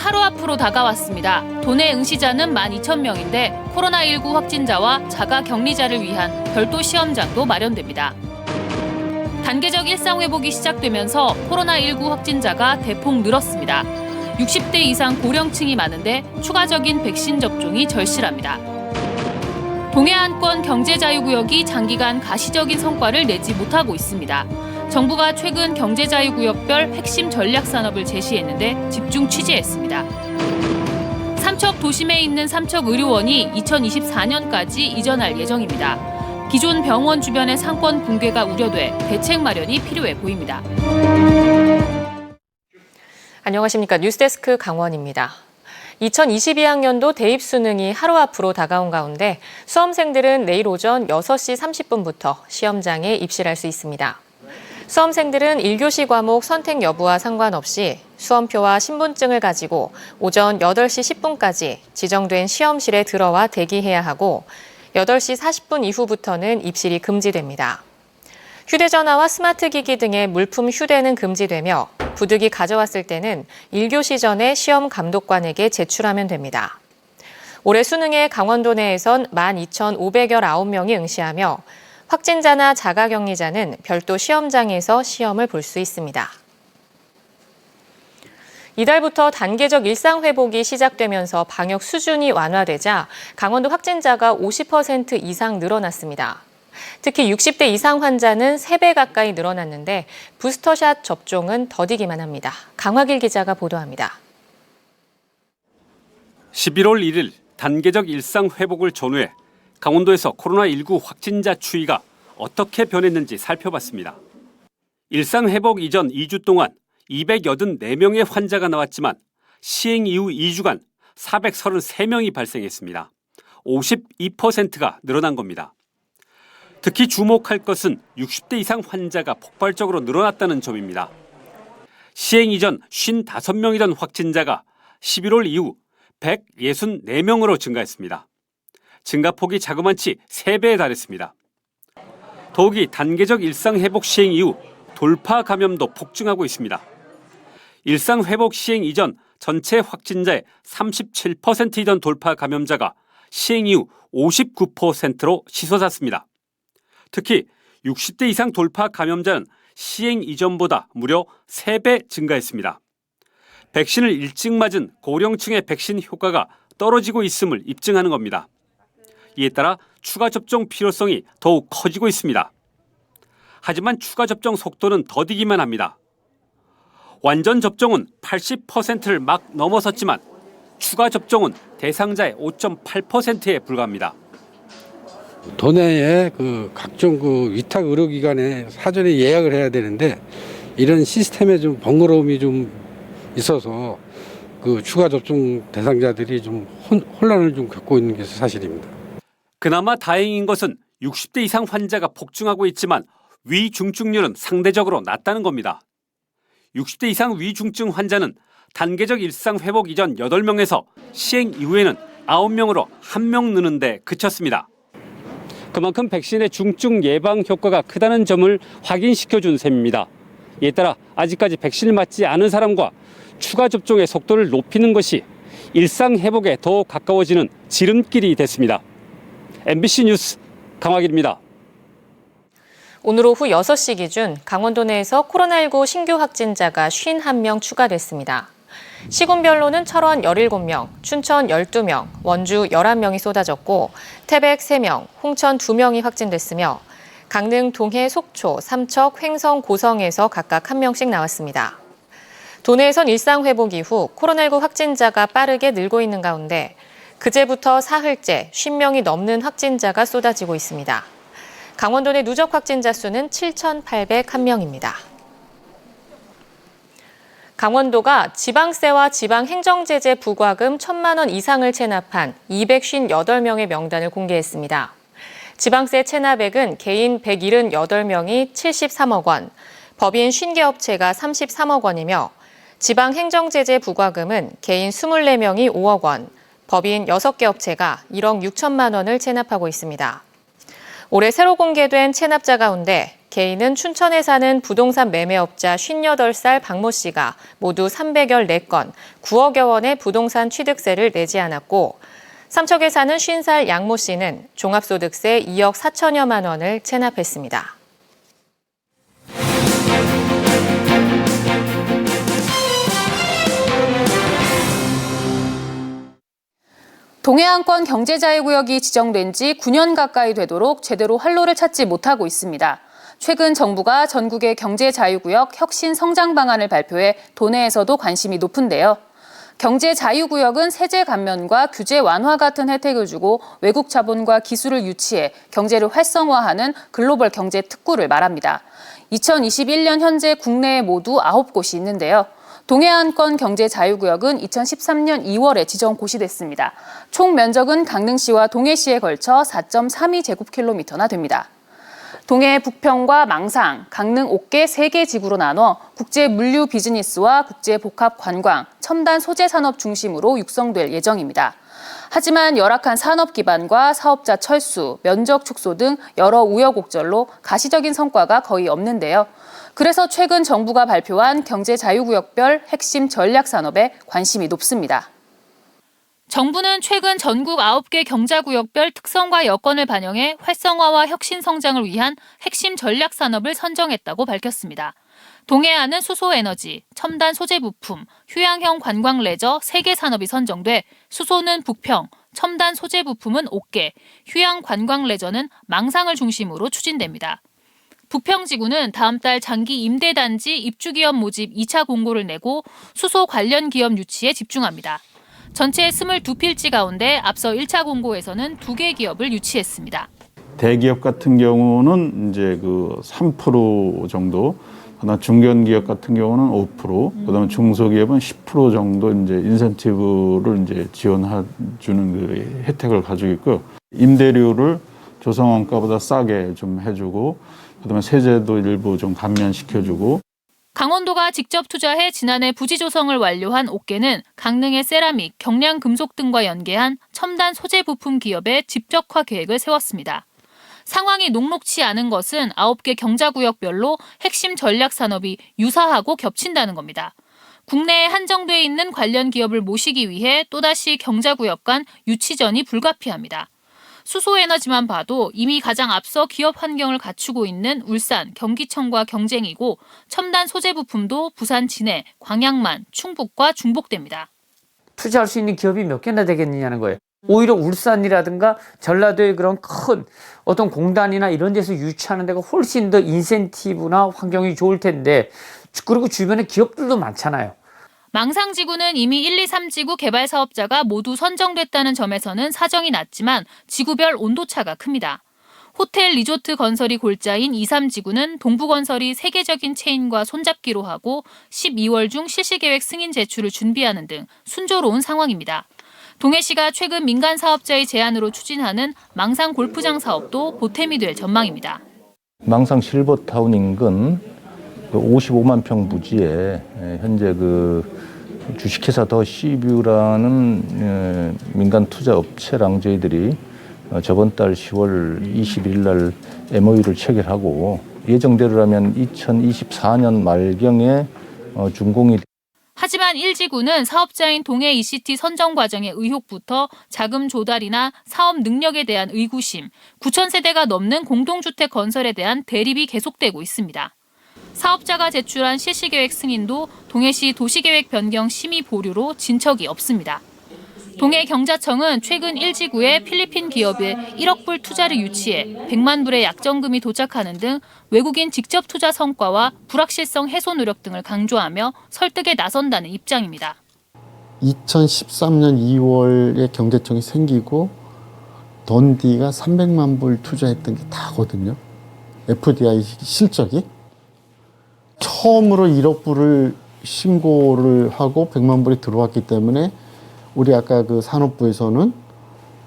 하루 앞으로 다가왔습니다. 도내 응시자는 12,000명인데 코로나19 확진자와 자가 격리자를 위한 별도 시험장도 마련됩니다. 단계적 일상회복이 시작되면서 코로나19 확진자가 대폭 늘었습니다. 60대 이상 고령층이 많은데 추가적인 백신 접종이 절실합니다. 동해안권 경제자유구역이 장기간 가시적인 성과를 내지 못하고 있습니다. 정부가 최근 경제자유구역별 핵심 전략산업을 제시했는데 집중 취재했습니다. 삼척 도심에 있는 삼척의료원이 2024년까지 이전할 예정입니다. 기존 병원 주변의 상권 붕괴가 우려돼 대책 마련이 필요해 보입니다. 안녕하십니까. 뉴스데스크 강원입니다. 2022학년도 대입 수능이 하루 앞으로 다가온 가운데 수험생들은 내일 오전 6시 30분부터 시험장에 입실할 수 있습니다. 수험생들은 1교시 과목 선택 여부와 상관없이 수험표와 신분증을 가지고 오전 8시 10분까지 지정된 시험실에 들어와 대기해야 하고 8시 40분 이후부터는 입실이 금지됩니다. 휴대전화와 스마트기기 등의 물품 휴대는 금지되며 부득이 가져왔을 때는 1교시 전에 시험 감독관에게 제출하면 됩니다. 올해 수능에 강원도 내에선 12,519명이 응시하며 확진자나 자가격리자는 별도 시험장에서 시험을 볼 수 있습니다. 이달부터 단계적 일상회복이 시작되면서 방역 수준이 완화되자 강원도 확진자가 50% 이상 늘어났습니다. 특히 60대 이상 환자는 3배 가까이 늘어났는데 부스터샷 접종은 더디기만 합니다. 강화길 기자가 보도합니다. 11월 1일 단계적 일상회복을 전후해 강원도에서 코로나19 확진자 추이가 어떻게 변했는지 살펴봤습니다. 일상회복 이전 2주 동안 284명의 환자가 나왔지만 시행 이후 2주간 433명이 발생했습니다. 52%가 늘어난 겁니다. 특히 주목할 것은 60대 이상 환자가 폭발적으로 늘어났다는 점입니다. 시행 이전 55명이던 확진자가 11월 이후 164명으로 증가했습니다. 증가폭이 자그마치 3배에 달했습니다. 더욱이 단계적 일상회복 시행 이후 돌파 감염도 폭증하고 있습니다. 일상회복 시행 이전 전체 확진자의 37%이던 돌파 감염자가 시행 이후 59%로 치솟았습니다. 특히 60대 이상 돌파 감염자는 시행 이전보다 무려 3배 증가했습니다. 백신을 일찍 맞은 고령층의 백신 효과가 떨어지고 있음을 입증하는 겁니다. 이에 따라 추가 접종 필요성이 더욱 커지고 있습니다. 하지만 추가 접종 속도는 더디기만 합니다. 완전 접종은 80%를 막 넘어섰지만 추가 접종은 대상자의 5.8%에 불과합니다. 도내에 각종 위탁 의료기관에 사전에 예약을 해야 되는데 이런 시스템에 좀 번거로움이 좀 있어서 추가 접종 대상자들이 좀 혼란을 좀 겪고 있는 게 사실입니다. 그나마 다행인 것은 60대 이상 환자가 폭증하고 있지만 위중증률은 상대적으로 낮다는 겁니다. 60대 이상 위중증 환자는 단계적 일상회복 이전 8명에서 시행 이후에는 9명으로 1명 느는데 그쳤습니다. 그만큼 백신의 중증 예방 효과가 크다는 점을 확인시켜준 셈입니다. 이에 따라 아직까지 백신을 맞지 않은 사람과 추가 접종의 속도를 높이는 것이 일상회복에 더 가까워지는 지름길이 됐습니다. MBC 뉴스 강화길입니다. 오늘 오후 6시 기준 강원도 내에서 코로나19 신규 확진자가 51명 추가됐습니다. 시군별로는 철원 17명, 춘천 12명, 원주 11명이 쏟아졌고 태백 3명, 홍천 2명이 확진됐으며 강릉, 동해, 속초, 삼척, 횡성, 고성에서 각각 1명씩 나왔습니다. 도내에선 일상회복 이후 코로나19 확진자가 빠르게 늘고 있는 가운데 그제부터 사흘째 50명이 넘는 확진자가 쏟아지고 있습니다. 강원도 내 누적 확진자 수는 7,801명입니다. 강원도가 지방세와 지방행정제재 부과금 1,000만 원 이상을 체납한 258명의 명단을 공개했습니다. 지방세 체납액은 개인 178명이 73억 원, 법인 50개 업체가 33억 원이며 지방행정제재 부과금은 개인 24명이 5억 원, 법인 6개 업체가 1억 6천만 원을 체납하고 있습니다. 올해 새로 공개된 체납자 가운데 개인은 춘천에 사는 부동산 매매업자 58살 박모 씨가 모두 314건, 9억여 원의 부동산 취득세를 내지 않았고 삼척에 사는 50살 양모 씨는 종합소득세 2억 4천여만 원을 체납했습니다. 동해안권 경제자유구역이 지정된 지 9년 가까이 되도록 제대로 활로를 찾지 못하고 있습니다. 최근 정부가 전국의 경제자유구역 혁신 성장 방안을 발표해 도내에서도 관심이 높은데요. 경제자유구역은 세제 감면과 규제 완화 같은 혜택을 주고 외국 자본과 기술을 유치해 경제를 활성화하는 글로벌 경제 특구를 말합니다. 2021년 현재 국내에 모두 9곳이 있는데요. 동해안권 경제자유구역은 2013년 2월에 지정 고시됐습니다. 총 면적은 강릉시와 동해시에 걸쳐 4.32제곱킬로미터나 됩니다. 동해 북평과 망상, 강릉 옥계 3개 지구로 나눠 국제 물류 비즈니스와 국제 복합 관광, 첨단 소재 산업 중심으로 육성될 예정입니다. 하지만 열악한 산업 기반과 사업자 철수, 면적 축소 등 여러 우여곡절로 가시적인 성과가 거의 없는데요. 그래서 최근 정부가 발표한 경제자유구역별 핵심 전략 산업에 관심이 높습니다. 정부는 최근 전국 9개 경자구역별 특성과 여건을 반영해 활성화와 혁신 성장을 위한 핵심 전략 산업을 선정했다고 밝혔습니다. 동해안은 수소에너지, 첨단 소재 부품, 휴양형 관광 레저 3개 산업이 선정돼 수소는 북평, 첨단 소재 부품은 옥계, 휴양 관광 레저는 망상을 중심으로 추진됩니다. 부평지구는 다음 달 장기 임대단지 입주기업 모집 2차 공고를 내고 수소 관련 기업 유치에 집중합니다. 전체 22필지 가운데 앞서 1차 공고에서는 2개 기업을 유치했습니다. 대기업 같은 경우는 이제 그 3% 정도, 그다음 중견기업 같은 경우는 5%, 그다음 중소기업은 10% 정도 이제 인센티브를 이제 지원해 주는 그 혜택을 가지고 있고, 임대료를 조성원가보다 싸게 좀 해주고, 그다음에 세제도 일부 좀 감면시켜주고. 강원도가 직접 투자해 지난해 부지 조성을 완료한 옥계는 강릉의 세라믹, 경량금속 등과 연계한 첨단 소재 부품 기업의 집적화 계획을 세웠습니다. 상황이 녹록치 않은 것은 9개 경자구역별로 핵심 전략 산업이 유사하고 겹친다는 겁니다. 국내에 한정돼 있는 관련 기업을 모시기 위해 또다시 경자구역 간 유치전이 불가피합니다. 수소에너지만 봐도 이미 가장 앞서 기업 환경을 갖추고 있는 울산, 경기청과 경쟁이고 첨단 소재 부품도 부산 진해, 광양만, 충북과 중복됩니다. 투자할 수 있는 기업이 몇 개나 되겠느냐는 거예요. 오히려 울산이라든가 전라도의 그런 큰 어떤 공단이나 이런 데서 유치하는 데가 훨씬 더 인센티브나 환경이 좋을 텐데, 그리고 주변에 기업들도 많잖아요. 망상지구는 이미 1, 2, 3지구 개발 사업자가 모두 선정됐다는 점에서는 사정이 낮지만 지구별 온도차가 큽니다. 호텔 리조트 건설이 골자인 2, 3지구는 동부건설이 세계적인 체인과 손잡기로 하고 12월 중 실시계획 승인 제출을 준비하는 등 순조로운 상황입니다. 동해시가 최근 민간 사업자의 제안으로 추진하는 망상 골프장 사업도 보탬이 될 전망입니다. 망상 실버타운 인근 55만 평 부지에 현재 그 주식회사 더 시뷰라는 민간 투자 업체랑 저희들이 저번 달 10월 21일 날 MOU를 체결하고 예정대로라면 2024년 말경에 준공이. 하지만 1지구는 사업자인 동해 ECT 선정 과정의 의혹부터 자금 조달이나 사업 능력에 대한 의구심, 9,000세대가 넘는 공동주택 건설에 대한 대립이 계속되고 있습니다. 사업자가 제출한 실시계획 승인도 동해시 도시계획 변경 심의 보류로 진척이 없습니다. 동해경자청은 최근 1지구에 필리핀 기업에 1억 불 투자를 유치해 100만 불의 약정금이 도착하는 등 외국인 직접 투자 성과와 불확실성 해소 노력 등을 강조하며 설득에 나선다는 입장입니다. 2013년 2월에 경제청이 생기고 던디가 300만 불 투자했던 게 다거든요. FDI 실적이. 처음으로 1억 불을 신고를 하고 100만 불이 들어왔기 때문에 우리 아까 그 산업부에서는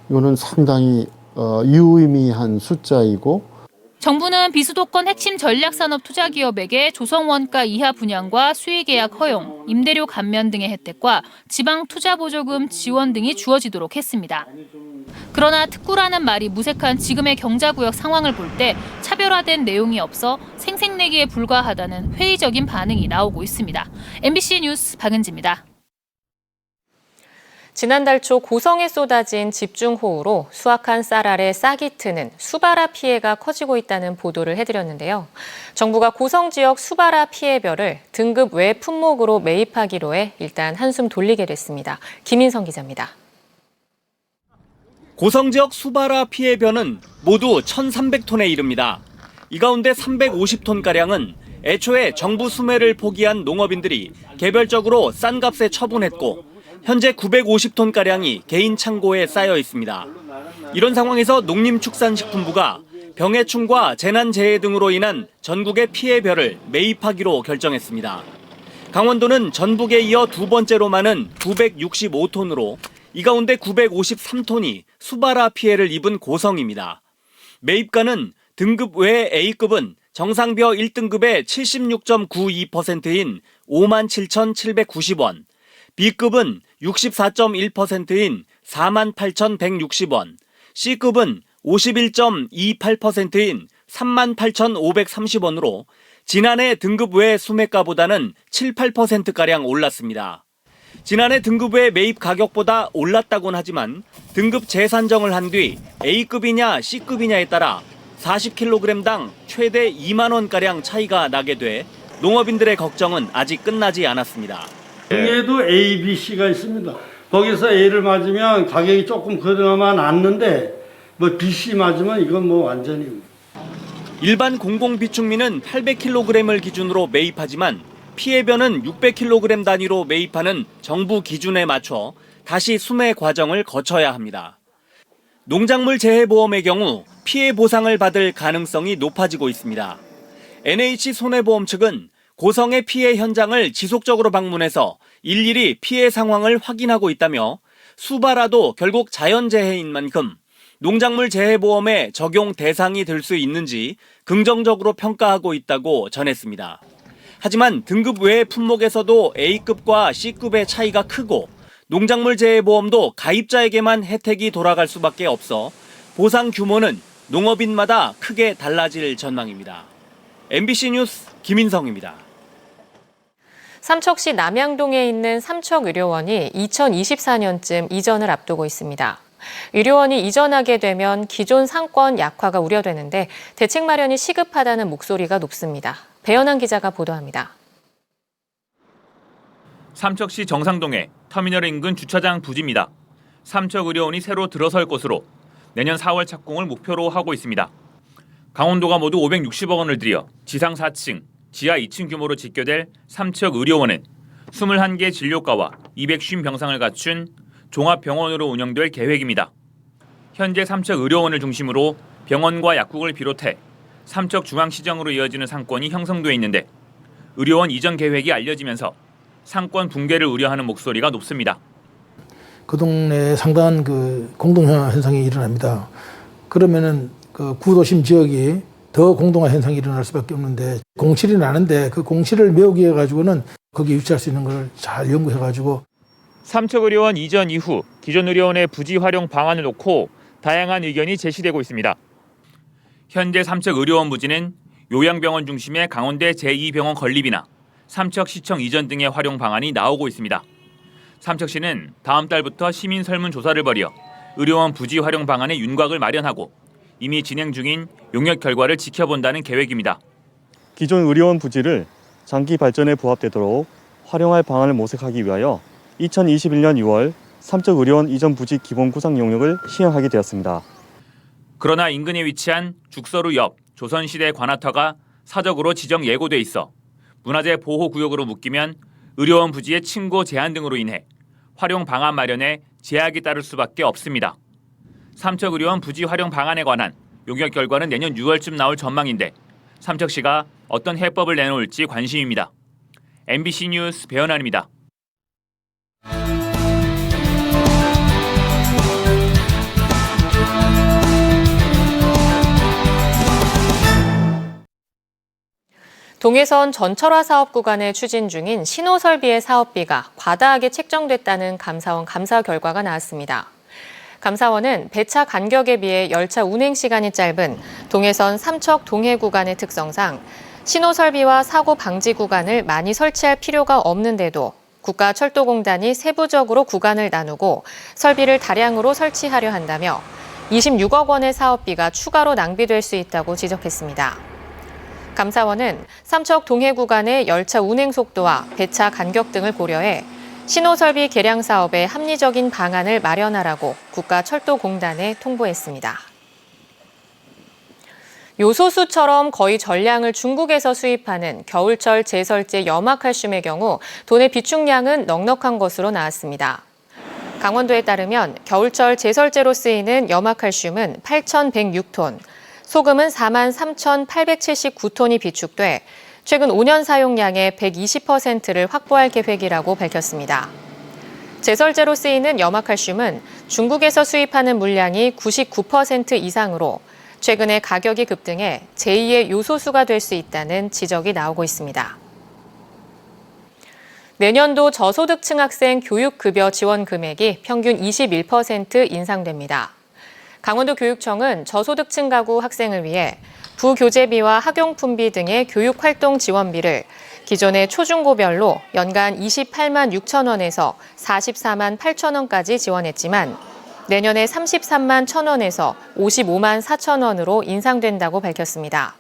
이거는 상당히 유의미한 숫자이고. 정부는 비수도권 핵심 전략산업 투자기업에게 조성원가 이하 분양과 수의계약 허용, 임대료 감면 등의 혜택과 지방투자보조금 지원 등이 주어지도록 했습니다. 그러나 특구라는 말이 무색한 지금의 경자구역 상황을 볼 때 차별화된 내용이 없어 생색내기에 불과하다는 회의적인 반응이 나오고 있습니다. MBC 뉴스 박은지입니다. 지난달 초 고성에 쏟아진 집중호우로 수확한 쌀 아래 싹이 트는 수바라 피해가 커지고 있다는 보도를 해드렸는데요. 정부가 고성 지역 수바라 피해별을 등급 외 품목으로 매입하기로 해 일단 한숨 돌리게 됐습니다. 김인성 기자입니다. 고성 지역 수바라 피해별은 모두 1,300톤에 이릅니다. 이 가운데 350톤가량은 애초에 정부 수매를 포기한 농업인들이 개별적으로 싼 값에 처분했고 현재 950톤가량이 개인 창고에 쌓여 있습니다. 이런 상황에서 농림축산식품부가 병해충과 재난재해 등으로 인한 전국의 피해별을 매입하기로 결정했습니다. 강원도는 전북에 이어 두 번째로 많은 965톤으로 이 가운데 953톤이 수바라 피해를 입은 고성입니다. 매입가는 등급 외 A급은 정상벼 1등급의 76.92%인 57,790원, B급은 64.1%인 48,160원, C급은 51.28%인 38,530원으로 지난해 등급 외 수매가보다는 7, 8%가량 올랐습니다. 지난해 등급 외 매입 가격보다 올랐다곤 하지만 등급 재산정을 한 뒤 A급이냐 C급이냐에 따라 40kg당 최대 2만 원가량 차이가 나게 돼 농업인들의 걱정은 아직 끝나지 않았습니다. 중에도 A, B, C가 있습니다. 거기서 A를 맞으면 가격이 조금 그나마 낮는데 뭐 B, C 맞으면 이건 뭐 완전히. 일반 공공비축민은 800kg을 기준으로 매입하지만 피해별은 600kg 단위로 매입하는 정부 기준에 맞춰 다시 수매 과정을 거쳐야 합니다. 농작물 재해보험의 경우 피해 보상을 받을 가능성이 높아지고 있습니다. NH손해보험 측은 고성의 피해 현장을 지속적으로 방문해서 일일이 피해 상황을 확인하고 있다며 수바라도 결국 자연재해인 만큼 농작물 재해보험의 적용 대상이 될 수 있는지 긍정적으로 평가하고 있다고 전했습니다. 하지만 등급 외 품목에서도 A급과 C급의 차이가 크고 농작물 재해보험도 가입자에게만 혜택이 돌아갈 수밖에 없어 보상 규모는 농업인마다 크게 달라질 전망입니다. MBC 뉴스 김인성입니다. 삼척시 남양동에 있는 삼척의료원이 2024년쯤 이전을 앞두고 있습니다. 의료원이 이전하게 되면 기존 상권 약화가 우려되는데 대책 마련이 시급하다는 목소리가 높습니다. 배연한 기자가 보도합니다. 삼척시 정상동의 터미널 인근 주차장 부지입니다. 삼척의료원이 새로 들어설 곳으로 내년 4월 착공을 목표로 하고 있습니다. 강원도가 모두 560억 원을 들여 지상 4층, 지하 2층 규모로 짓교될 삼척의료원은 21개 진료과와 250병상을 갖춘 종합병원으로 운영될 계획입니다. 현재 삼척의료원을 중심으로 병원과 약국을 비롯해 삼척중앙시장으로 이어지는 상권이 형성돼 있는데 의료원 이전 계획이 알려지면서 상권 붕괴를 우려하는 목소리가 높습니다. 그 동네에 상당한 공동화 현상이 일어납니다. 그러면은 구도심 지역이 더 공동화 현상이 일어날 수밖에 없는데 공실이 나는데 그 공실을 메우기 위해 가지고는 거기 유치할 수 있는 걸 잘 연구해 가지고 삼척의료원 이전 이후 기존 의료원의 부지 활용 방안을 놓고 다양한 의견이 제시되고 있습니다. 현재 삼척의료원 부지는 요양병원 중심의 강원대 제2병원 건립이나 삼척시청 이전 등의 활용 방안이 나오고 있습니다. 삼척시는 다음 달부터 시민 설문조사를 벌여 의료원 부지 활용 방안의 윤곽을 마련하고 이미 진행 중인 용역 결과를 지켜본다는 계획입니다. 기존 의료원 부지를 장기 발전에 부합되도록 활용할 방안을 모색하기 위하여 2021년 2월 삼척의료원 이전 부지 기본 구상 용역을 시행하게 되었습니다. 그러나 인근에 위치한 죽서루 옆 조선시대 관아터가 사적으로 지정 예고돼 있어 문화재 보호구역으로 묶이면 의료원 부지의 층고 제한 등으로 인해 활용 방안 마련에 제약이 따를 수밖에 없습니다. 삼척의료원 부지 활용 방안에 관한 용역 결과는 내년 6월쯤 나올 전망인데 삼척시가 어떤 해법을 내놓을지 관심입니다. MBC 뉴스 배연환입니다. 동해선 전철화 사업 구간에 추진 중인 신호설비의 사업비가 과다하게 책정됐다는 감사원 감사 결과가 나왔습니다. 감사원은 배차 간격에 비해 열차 운행 시간이 짧은 동해선 삼척 동해 구간의 특성상 신호설비와 사고 방지 구간을 많이 설치할 필요가 없는데도 국가철도공단이 세부적으로 구간을 나누고 설비를 다량으로 설치하려 한다며 26억 원의 사업비가 추가로 낭비될 수 있다고 지적했습니다. 감사원은 삼척 동해 구간의 열차 운행 속도와 배차 간격 등을 고려해 신호설비 개량 사업에 합리적인 방안을 마련하라고 국가철도공단에 통보했습니다. 요소수처럼 거의 전량을 중국에서 수입하는 겨울철 제설제 염화칼슘의 경우 도내 비축량은 넉넉한 것으로 나왔습니다. 강원도에 따르면 겨울철 제설제로 쓰이는 염화칼슘은 8,106톤, 소금은 43,879톤이 비축돼 최근 5년 사용량의 120%를 확보할 계획이라고 밝혔습니다. 제설제로 쓰이는 염화칼슘은 중국에서 수입하는 물량이 99% 이상으로 최근에 가격이 급등해 제2의 요소수가 될 수 있다는 지적이 나오고 있습니다. 내년도 저소득층 학생 교육급여 지원 금액이 평균 21% 인상됩니다. 강원도 교육청은 저소득층 가구 학생을 위해 부교재비와 학용품비 등의 교육활동 지원비를 기존의 초중고별로 연간 28만 6천 원에서 44만 8천 원까지 지원했지만 내년에 33만 1천 원에서 55만 4천 원으로 인상된다고 밝혔습니다.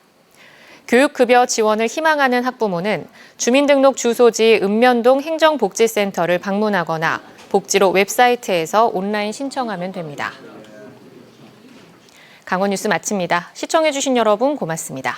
교육급여 지원을 희망하는 학부모는 주민등록 주소지 읍면동 행정복지센터를 방문하거나 복지로 웹사이트에서 온라인 신청하면 됩니다. 강원뉴스 마칩니다. 시청해주신 여러분 고맙습니다.